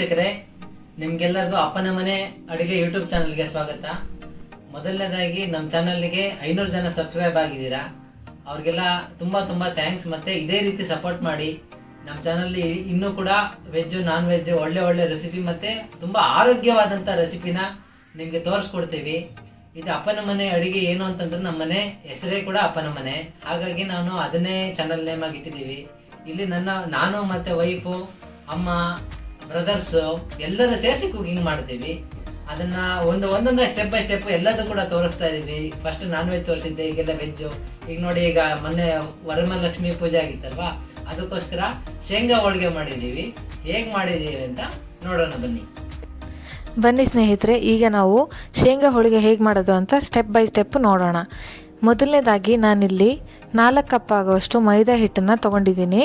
ವೀಕ್ಷಕರೇ, ನಿಮ್ಗೆಲ್ಲರಿಗೂ ಅಪ್ಪನ ಮನೆ ಅಡುಗೆ ಯೂಟ್ಯೂಬ್ ಚಾನಲ್ಗೆ ಸ್ವಾಗತ. ಮೊದಲನೇದಾಗಿ ನಮ್ಮ ಚಾನಲ್ಗೆ 500 ಜನ ಸಬ್ಸ್ಕ್ರೈಬ್ ಆಗಿದ್ದೀರಾ. ಅವ್ರಿಗೆಲ್ಲ ತುಂಬ ಥ್ಯಾಂಕ್ಸ್. ಮತ್ತೆ ಇದೇ ರೀತಿ ಸಪೋರ್ಟ್ ಮಾಡಿ. ನಮ್ಮ ಚಾನಲ್ಲಿ ಇನ್ನೂ ಕೂಡ ವೆಜ್ ನಾನ್ ವೆಜ್ ಒಳ್ಳೆ ರೆಸಿಪಿ ಮತ್ತೆ ತುಂಬ ಆರೋಗ್ಯವಾದಂಥ ರೆಸಿಪಿನ ನಿಮಗೆ ತೋರಿಸ್ಕೊಡ್ತೀವಿ. ಇದು ಅಪ್ಪನ ಮನೆ ಅಡುಗೆ ಏನು ಅಂತಂದ್ರೆ ನಮ್ಮ ಮನೆ ಹೆಸರೇ ಕೂಡ ಅಪ್ಪನ ಮನೆ, ಹಾಗಾಗಿ ನಾನು ಅದನ್ನೇ ಚಾನಲ್ ನೇಮ್ ಆಗಿ ಇಟ್ಟಿದ್ದೀವಿ. ಇಲ್ಲಿ ನಾನು ಮತ್ತು ವೈಫು, ಅಮ್ಮ, ಬ್ರದರ್ಸು ಎಲ್ಲರೂ ಸೇರಿಸಿ ಕುಕಿಂಗ್ ಮಾಡ್ತೀವಿ. ಅದನ್ನು ಒಂದೊಂದು ಸ್ಟೆಪ್ ಬೈ ಸ್ಟೆಪ್ ಎಲ್ಲದೂ ಕೂಡ ತೋರಿಸ್ತಾ ಇದ್ದೀವಿ. ಫಸ್ಟ್ ನಾನ್ ವೆಜ್ ತೋರಿಸಿದ್ದೆ, ಈಗೆಲ್ಲ ವೆಜ್ಜು. ಈಗ ನೋಡಿ, ಈಗ ಮೊನ್ನೆ ವರಮಹಾಲಕ್ಷ್ಮಿ ಪೂಜೆ ಆಗಿತ್ತಲ್ವಾ, ಅದಕ್ಕೋಸ್ಕರ ಶೇಂಗಾ ಹೋಳಿಗೆ ಮಾಡಿದ್ದೀವಿ. ಹೇಗೆ ಮಾಡಿದ್ದೀವಿ ಅಂತ ನೋಡೋಣ ಬನ್ನಿ ಸ್ನೇಹಿತರೆ. ಈಗ ನಾವು ಶೇಂಗಾ ಹೋಳಿಗೆ ಹೇಗೆ ಮಾಡೋದು ಅಂತ ಸ್ಟೆಪ್ ಬೈ ಸ್ಟೆಪ್ ನೋಡೋಣ. ಮೊದಲನೇದಾಗಿ ನಾನಿಲ್ಲಿ 4 ಕಪ್ ಆಗುವಷ್ಟು ಮೈದಾ ಹಿಟ್ಟನ್ನು ತೊಗೊಂಡಿದ್ದೀನಿ.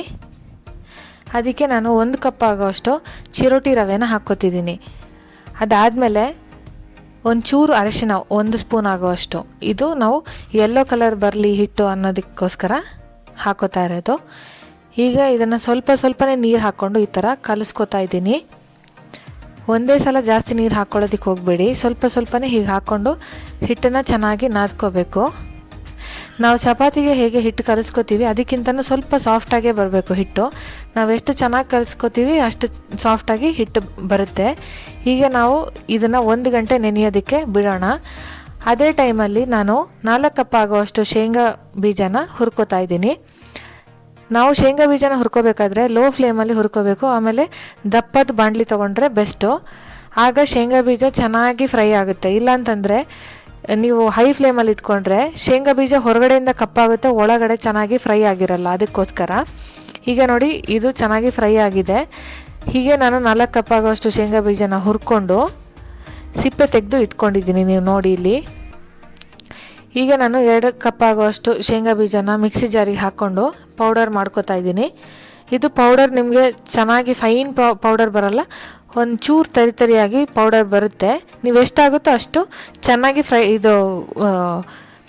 ಅದಕ್ಕೆ ನಾನು 1 ಕಪ್ ಆಗುವಷ್ಟು ಚಿರೋಟಿ ರವೆನ ಹಾಕ್ಕೋತಿದ್ದೀನಿ. ಅದಾದಮೇಲೆ ಒಂಚೂರು ಅರಿಶಿನ 1 ಸ್ಪೂನ್ ಆಗುವಷ್ಟು. ಇದು ನಾವು ಯೆಲ್ಲೋ ಕಲರ್ ಬರಲಿ ಹಿಟ್ಟು ಅನ್ನೋದಕ್ಕೋಸ್ಕರ ಹಾಕೋತಾ ಇರೋದು. ಈಗ ಇದನ್ನು ಸ್ವಲ್ಪನೇ ನೀರು ಹಾಕ್ಕೊಂಡು ಈ ಥರ ಕಲಿಸ್ಕೊತಾ ಇದ್ದೀನಿ. ಒಂದೇ ಸಲ ಜಾಸ್ತಿ ನೀರು ಹಾಕ್ಕೊಳ್ಳೋದಕ್ಕೆ ಹೋಗಬೇಡಿ, ಸ್ವಲ್ಪನೇ ಹೀಗೆ ಹಾಕ್ಕೊಂಡು ಹಿಟ್ಟನ್ನು ಚೆನ್ನಾಗಿ ನಾದ್ಕೋಬೇಕು. ನಾವು ಚಪಾತಿಗೆ ಹೇಗೆ ಹಿಟ್ಟು ಕಲಿಸ್ಕೋತೀವಿ ಅದಕ್ಕಿಂತನೂ ಸ್ವಲ್ಪ ಸಾಫ್ಟಾಗೇ ಬರಬೇಕು ಹಿಟ್ಟು. ನಾವು ಎಷ್ಟು ಚೆನ್ನಾಗಿ ಕಲಿಸ್ಕೋತೀವಿ ಅಷ್ಟು ಸಾಫ್ಟಾಗಿ ಹಿಟ್ಟು ಬರುತ್ತೆ. ಈಗ ನಾವು ಇದನ್ನು 1 ಗಂಟೆ ನೆನೆಯೋದಕ್ಕೆ ಬಿಡೋಣ. ಅದೇ ಟೈಮಲ್ಲಿ ನಾನು 4 ಕಪ್ ಆಗುವಷ್ಟು ಶೇಂಗಾ ಬೀಜನ ಹುರ್ಕೋತಾ ಇದ್ದೀನಿ. ನಾವು ಶೇಂಗಾ ಬೀಜನ ಹುರ್ಕೋಬೇಕಾದ್ರೆ ಲೋ ಫ್ಲೇಮಲ್ಲಿ ಹುರ್ಕೋಬೇಕು. ಆಮೇಲೆ ದಪ್ಪದ ಬಾಣಲಿ ತೊಗೊಂಡ್ರೆ ಬೆಸ್ಟು. ಆಗ ಶೇಂಗಾ ಬೀಜ ಚೆನ್ನಾಗಿ ಫ್ರೈ ಆಗುತ್ತೆ. ಇಲ್ಲಾಂತಂದರೆ ನೀವು ಹೈ ಫ್ಲೇಮಲ್ಲಿ ಇಟ್ಕೊಂಡ್ರೆ ಶೇಂಗಾ ಬೀಜ ಹೊರಗಡೆಯಿಂದ ಕಪ್ಪಾಗುತ್ತೆ, ಒಳಗಡೆ ಚೆನ್ನಾಗಿ ಫ್ರೈ ಆಗಿರಲ್ಲ. ಅದಕ್ಕೋಸ್ಕರ ಈಗ ನೋಡಿ, ಇದು ಚೆನ್ನಾಗಿ ಫ್ರೈ ಆಗಿದೆ. ಹೀಗೆ ನಾನು 4 ಕಪ್ ಆಗುವಷ್ಟು ಶೇಂಗಾ ಬೀಜನ ಹುರ್ಕೊಂಡು ಸಿಪ್ಪೆ ತೆಗೆದು ಇಟ್ಕೊಂಡಿದ್ದೀನಿ. ನೀವು ನೋಡಿ ಇಲ್ಲಿ. ಈಗ ನಾನು 2 ಕಪ್ ಆಗುವಷ್ಟು ಶೇಂಗಾ ಬೀಜನ ಮಿಕ್ಸಿ ಜಾರಿಗೆ ಹಾಕ್ಕೊಂಡು ಪೌಡರ್ ಮಾಡ್ಕೋತಾ ಇದ್ದೀನಿ. ಇದು ಪೌಡರ್ ನಿಮಗೆ ಚೆನ್ನಾಗಿ ಫೈನ್ ಪೌಡರ್ ಬರಲ್ಲ, ಒಂಚೂರು ತರಿಯಾಗಿ ಪೌಡರ್ ಬರುತ್ತೆ. ನೀವು ಎಷ್ಟಾಗುತ್ತೋ ಅಷ್ಟು ಚೆನ್ನಾಗಿ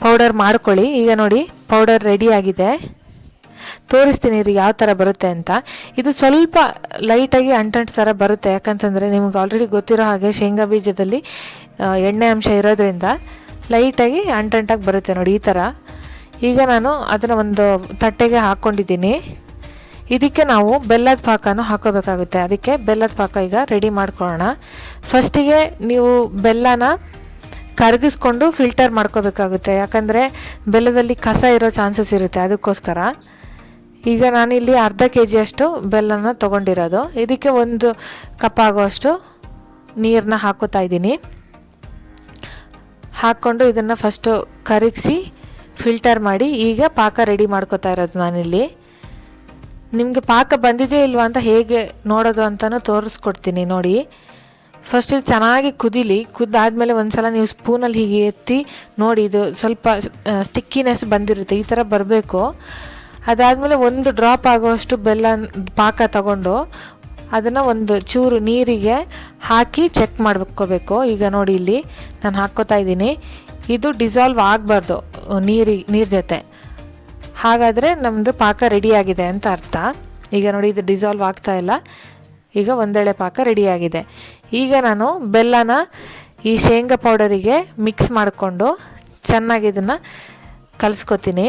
ಪೌಡರ್ ಮಾಡ್ಕೊಳ್ಳಿ. ಈಗ ನೋಡಿ, ಪೌಡರ್ ರೆಡಿಯಾಗಿದೆ. ತೋರಿಸ್ತೀನಿ ರೀ ಯಾವ ಥರ ಬರುತ್ತೆ ಅಂತ. ಇದು ಸ್ವಲ್ಪ ಲೈಟಾಗಿ ಅಂಟಂಟು ಥರ ಬರುತ್ತೆ, ಯಾಕಂತಂದರೆ ನಿಮ್ಗೆ ಆಲ್ರೆಡಿ ಗೊತ್ತಿರೋ ಹಾಗೆ ಶೇಂಗಾ ಬೀಜದಲ್ಲಿ ಎಣ್ಣೆ ಅಂಶ ಇರೋದ್ರಿಂದ ಲೈಟಾಗಿ ಅಂಟಂಟಾಗಿ ಬರುತ್ತೆ ನೋಡಿ, ಈ ಥರ. ಈಗ ನಾನು ಅದನ್ನು ಒಂದು ತಟ್ಟೆಗೆ ಹಾಕ್ಕೊಂಡಿದ್ದೀನಿ. ಇದಕ್ಕೆ ನಾವು ಬೆಲ್ಲದ ಪಾಕನೂ ಹಾಕೋಬೇಕಾಗುತ್ತೆ. ಅದಕ್ಕೆ ಬೆಲ್ಲದ ಪಾಕ ಈಗ ರೆಡಿ ಮಾಡ್ಕೊಳ್ಳೋಣ. ಫಸ್ಟಿಗೆ ನೀವು ಬೆಲ್ಲನ ಕರಗಿಸ್ಕೊಂಡು ಫಿಲ್ಟರ್ ಮಾಡ್ಕೋಬೇಕಾಗುತ್ತೆ, ಯಾಕಂದರೆ ಬೆಲ್ಲದಲ್ಲಿ ಕಸ ಇರೋ ಚಾನ್ಸಸ್ ಇರುತ್ತೆ. ಅದಕ್ಕೋಸ್ಕರ ಈಗ ನಾನಿಲ್ಲಿ ಅರ್ಧ kg ಅಷ್ಟು ಬೆಲ್ಲನ ತೊಗೊಂಡಿರೋದು. ಇದಕ್ಕೆ 1 ಕಪ್ ಆಗುವಷ್ಟು ನೀರನ್ನ ಹಾಕೋತಾ ಇದ್ದೀನಿ. ಹಾಕ್ಕೊಂಡು ಇದನ್ನು ಫಸ್ಟು ಕರಗಿಸಿ ಫಿಲ್ಟರ್ ಮಾಡಿ ಈಗ ಪಾಕ ರೆಡಿ ಮಾಡ್ಕೋತಾ ಇರೋದು ನಾನಿಲ್ಲಿ. ನಿಮಗೆ ಪಾಕ ಬಂದಿದೆಯೇ ಇಲ್ವಾ ಅಂತ ಹೇಗೆ ನೋಡೋದು ಅಂತಲೂ ತೋರಿಸ್ಕೊಡ್ತೀನಿ ನೋಡಿ. ಫಸ್ಟ್ ಇದು ಚೆನ್ನಾಗಿ ಕುದ್ದಾದಮೇಲೆ ಒಂದು ಸಲ ನೀವು ಸ್ಪೂನಲ್ಲಿ ಹೀಗೆ ಎತ್ತಿ ನೋಡಿ, ಇದು ಸ್ವಲ್ಪ ಸ್ಟಿಕ್ಕಿನೆಸ್ ಬಂದಿರುತ್ತೆ, ಈ ಥರ ಬರಬೇಕು. ಅದಾದಮೇಲೆ 1 ಡ್ರಾಪ್ ಆಗುವಷ್ಟು ಬೆಲ್ಲ ಪಾಕ ತಗೊಂಡು ಅದನ್ನು ಒಂದು ಚೂರು ನೀರಿಗೆ ಹಾಕಿ ಚೆಕ್ ಮಾಡ್ಕೋಬೇಕು. ಈಗ ನೋಡಿ, ಇಲ್ಲಿ ನಾನು ಹಾಕ್ಕೋತಾ ಇದ್ದೀನಿ. ಇದು ಡಿಸಾಲ್ವ್ ಆಗಬಾರ್ದು ನೀರು ಜೊತೆ, ಹಾಗಾದರೆ ನಮ್ಮದು ಪಾಕ ರೆಡಿಯಾಗಿದೆ ಅಂತ ಅರ್ಥ. ಈಗ ನೋಡಿ, ಇದು ಡಿಸಾಲ್ವ್ ಆಗ್ತಾ ಇಲ್ಲ. ಈಗ ಒಂದೆಳೆ ಪಾಕ ರೆಡಿಯಾಗಿದೆ. ಈಗ ನಾನು ಬೆಲ್ಲನ ಈ ಶೇಂಗಾ ಪೌಡರಿಗೆ ಮಿಕ್ಸ್ ಮಾಡಿಕೊಂಡು ಚೆನ್ನಾಗಿ ಇದನ್ನು ಕಲಿಸ್ಕೊತೀನಿ.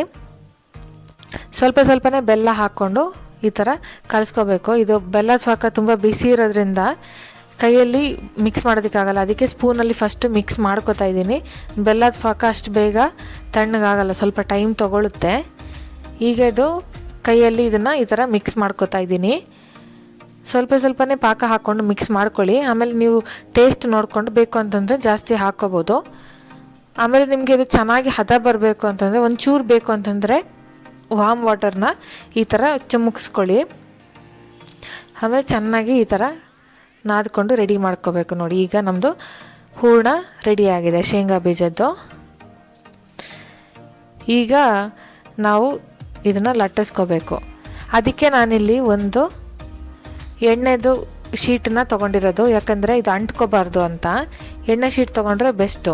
ಸ್ವಲ್ಪನೇ ಬೆಲ್ಲ ಹಾಕ್ಕೊಂಡು ಈ ಥರ ಕಲಿಸ್ಕೋಬೇಕು. ಇದು ಬೆಲ್ಲದ ಪಾಕ ತುಂಬ ಬಿಸಿ ಇರೋದ್ರಿಂದ ಕೈಯಲ್ಲಿ ಮಿಕ್ಸ್ ಮಾಡೋದಕ್ಕಾಗಲ್ಲ, ಅದಕ್ಕೆ ಸ್ಪೂನಲ್ಲಿ ಫಸ್ಟು ಮಿಕ್ಸ್ ಮಾಡ್ಕೋತಾ ಇದ್ದೀನಿ. ಬೆಲ್ಲದ ಪಾಕ ಅಷ್ಟು ಬೇಗ ತಣ್ಣಗಾಗಲ್ಲ, ಸ್ವಲ್ಪ ಟೈಮ್ ತೊಗೊಳುತ್ತೆ. ಈಗ ಇದು ಕೈಯಲ್ಲಿ ಇದನ್ನು ಈ ಥರ ಮಿಕ್ಸ್ ಮಾಡ್ಕೋತಾ ಇದ್ದೀನಿ. ಸ್ವಲ್ಪನೇ ಪಾಕ ಹಾಕ್ಕೊಂಡು ಮಿಕ್ಸ್ ಮಾಡ್ಕೊಳ್ಳಿ. ಆಮೇಲೆ ನೀವು ಟೇಸ್ಟ್ ನೋಡಿಕೊಂಡು ಬೇಕು ಅಂತಂದರೆ ಜಾಸ್ತಿ ಹಾಕ್ಕೋಬೋದು. ಆಮೇಲೆ ನಿಮಗೆ ಇದು ಚೆನ್ನಾಗಿ ಹದ ಬರಬೇಕು ಅಂತಂದರೆ, ಒಂಚೂರು ಬೇಕು ಅಂತಂದರೆ ವಾಮ್ ವಾಟರ್ನ ಈ ಥರ ಚಿಮುಕಿಸ್ಕೊಳ್ಳಿ. ಆಮೇಲೆ ಚೆನ್ನಾಗಿ ಈ ಥರ ನಾದ್ಕೊಂಡು ರೆಡಿ ಮಾಡ್ಕೋಬೇಕು ನೋಡಿ. ಈಗ ನಮ್ಮದು ಹೂರಣ ರೆಡಿಯಾಗಿದೆ ಶೇಂಗಾ ಬೀಜದ್ದು. ಈಗ ನಾವು ಇದನ್ನು ಲಟ್ಟಿಸ್ಕೋಬೇಕು. ಅದಕ್ಕೆ ನಾನಿಲ್ಲಿ ಒಂದು ಎಣ್ಣೆದು ಶೀಟನ್ನ ತೊಗೊಂಡಿರೋದು, ಯಾಕಂದರೆ ಇದು ಅಂಟ್ಕೋಬಾರ್ದು ಅಂತ. ಎಣ್ಣೆ ಶೀಟ್ ತೊಗೊಂಡ್ರೆ ಬೆಸ್ಟು.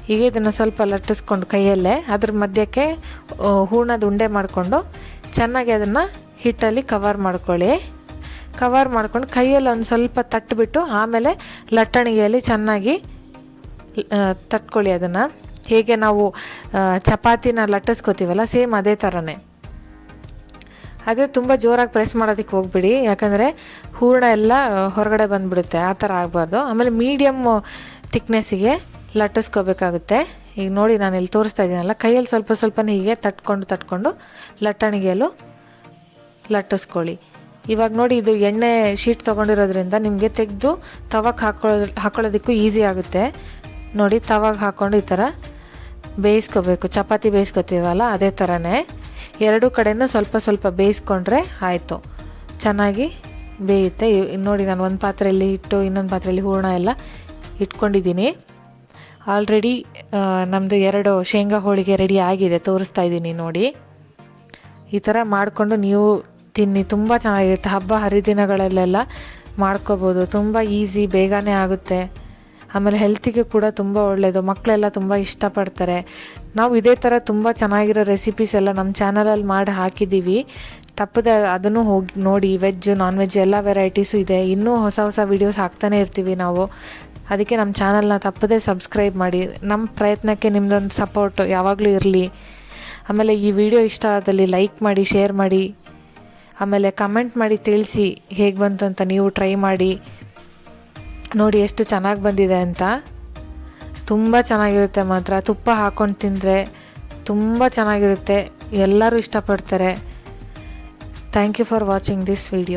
ಹೀಗೆ ಇದನ್ನು ಸ್ವಲ್ಪ ಲಟ್ಟಿಸ್ಕೊಂಡು ಕೈಯಲ್ಲೇ ಅದ್ರ ಮಧ್ಯಕ್ಕೆ ಹೂರ್ಣದ ಉಂಡೆ ಮಾಡಿಕೊಂಡು ಚೆನ್ನಾಗಿ ಅದನ್ನು ಹಿಟ್ಟಲ್ಲಿ ಕವರ್ ಮಾಡ್ಕೊಳ್ಳಿ. ಕವರ್ ಮಾಡ್ಕೊಂಡು ಕೈಯಲ್ಲಿ ಒಂದು ಸ್ವಲ್ಪ ತಟ್ಟಿಬಿಟ್ಟು ಆಮೇಲೆ ಲಟ್ಟಣಿಗೆಯಲ್ಲಿ ಚೆನ್ನಾಗಿ ತಟ್ಕೊಳ್ಳಿ. ಅದನ್ನು ಹೇಗೆ ನಾವು ಚಪಾತಿನ ಲಟ್ಟಿಸ್ಕೋತೀವಲ್ಲ ಸೇಮ್ ಅದೇ ಥರನೇ. ಆದರೆ ತುಂಬ ಜೋರಾಗಿ ಪ್ರೆಸ್ ಮಾಡೋದಕ್ಕೆ ಹೋಗ್ಬಿಡಿ, ಯಾಕಂದರೆ ಹೂರಣ ಎಲ್ಲ ಹೊರಗಡೆ ಬಂದುಬಿಡುತ್ತೆ, ಆ ಥರ ಆಗಬಾರ್ದು. ಆಮೇಲೆ ಮೀಡಿಯಮ್ ಥಿಕ್ನೆಸ್ಸಿಗೆ ಲಟ್ಟಿಸ್ಕೋಬೇಕಾಗುತ್ತೆ. ಈಗ ನೋಡಿ ನಾನು ಇಲ್ಲಿ ತೋರಿಸ್ತಾ ಇದ್ದೀನಲ್ಲ, ಕೈಯಲ್ಲಿ ಸ್ವಲ್ಪ ಸ್ವಲ್ಪನೇ ಹೀಗೆ ತಟ್ಕೊಂಡು ಲಟ್ಟಣಿಗೆಯಲ್ಲೂ ಲಟ್ಟಿಸ್ಕೊಳ್ಳಿ. ಇವಾಗ ನೋಡಿ ಇದು ಎಣ್ಣೆ ಶೀಟ್ ತೊಗೊಂಡಿರೋದ್ರಿಂದ ನಿಮಗೆ ತೆಗೆದು ತವಕ್ಕೆ ಹಾಕೊಳ್ಳೋದಕ್ಕೂ ಈಸಿ ಆಗುತ್ತೆ. ನೋಡಿ ತವಾಗ ಹಾಕ್ಕೊಂಡು ಈ ಥರ ಬೇಯಿಸ್ಕೋಬೇಕು, ಚಪಾತಿ ಬೇಯಿಸ್ಕೊತೀವಲ್ಲ ಅದೇ ಥರನೇ ಎರಡೂ ಕಡೆಯೂ ಸ್ವಲ್ಪ ಸ್ವಲ್ಪ ಬೇಯಿಸ್ಕೊಂಡ್ರೆ ಆಯಿತು, ಚೆನ್ನಾಗಿ ಬೇಯುತ್ತೆ. ನೋಡಿ ನಾನು ಒಂದು ಪಾತ್ರೆಯಲ್ಲಿ ಇಟ್ಟು ಇನ್ನೊಂದು ಪಾತ್ರೆಯಲ್ಲಿ ಹೂರಣ ಎಲ್ಲ ಇಟ್ಕೊಂಡಿದ್ದೀನಿ. ಆಲ್ರೆಡಿ ನಮ್ಮದು 2 ಶೇಂಗಾ ಹೋಳಿಗೆ ರೆಡಿ ಆಗಿದೆ, ತೋರಿಸ್ತಾ ಇದ್ದೀನಿ ನೋಡಿ. ಈ ಥರ ಮಾಡಿಕೊಂಡು ನೀವು ತಿನ್ನಿ, ತುಂಬ ಚೆನ್ನಾಗಿರುತ್ತೆ. ಹಬ್ಬ ಹರಿದಿನಗಳಲ್ಲೆಲ್ಲ ಮಾಡ್ಕೋಬೋದು, ತುಂಬ ಈಸಿ, ಬೇಗನೆ ಆಗುತ್ತೆ. ಆಮೇಲೆ ಹೆಲ್ತಿಗೆ ಕೂಡ ತುಂಬ ಒಳ್ಳೆಯದು, ಮಕ್ಕಳೆಲ್ಲ ತುಂಬ ಇಷ್ಟಪಡ್ತಾರೆ. ನಾವು ಇದೇ ಥರ ತುಂಬ ಚೆನ್ನಾಗಿರೋ ರೆಸಿಪೀಸ್ ಎಲ್ಲ ನಮ್ಮ ಚಾನಲಲ್ಲಿ ಮಾಡಿ ಹಾಕಿದ್ದೀವಿ, ತಪ್ಪದೆ ಅದನ್ನು ಹೋಗಿ ನೋಡಿ. ವೆಜ್ ನಾನ್ ವೆಜ್ ಎಲ್ಲ ವೆರೈಟೀಸು ಇದೆ, ಇನ್ನೂ ಹೊಸ ಹೊಸ ವೀಡಿಯೋಸ್ ಹಾಕ್ತಾನೆ ಇರ್ತೀವಿ ನಾವು. ಅದಕ್ಕೆ ನಮ್ಮ ಚಾನಲ್ನ ತಪ್ಪದೆ ಸಬ್ಸ್ಕ್ರೈಬ್ ಮಾಡಿ. ನಮ್ಮ ಪ್ರಯತ್ನಕ್ಕೆ ನಿಮ್ಮದೊಂದು ಸಪೋರ್ಟ್ ಯಾವಾಗಲೂ ಇರಲಿ. ಆಮೇಲೆ ಈ ವಿಡಿಯೋ ಇಷ್ಟ ಆದಲ್ಲಿ ಲೈಕ್ ಮಾಡಿ, ಶೇರ್ ಮಾಡಿ, ಆಮೇಲೆ ಕಮೆಂಟ್ ಮಾಡಿ ತಿಳಿಸಿ ಹೇಗೆ ಬಂತು ಅಂತ. ನೀವು ಟ್ರೈ ಮಾಡಿ ನೋಡಿ ಎಷ್ಟು ಚೆನ್ನಾಗಿ ಬಂದಿದೆ ಅಂತ. ತುಂಬ ಚೆನ್ನಾಗಿರುತ್ತೆ ಮಾತ್ರ, ತುಪ್ಪ ಹಾಕ್ಕೊಂಡು ತಿಂದರೆ ತುಂಬ ಚೆನ್ನಾಗಿರುತ್ತೆ, ಎಲ್ಲರೂ ಇಷ್ಟಪಡ್ತಾರೆ. Thank you for watching this video.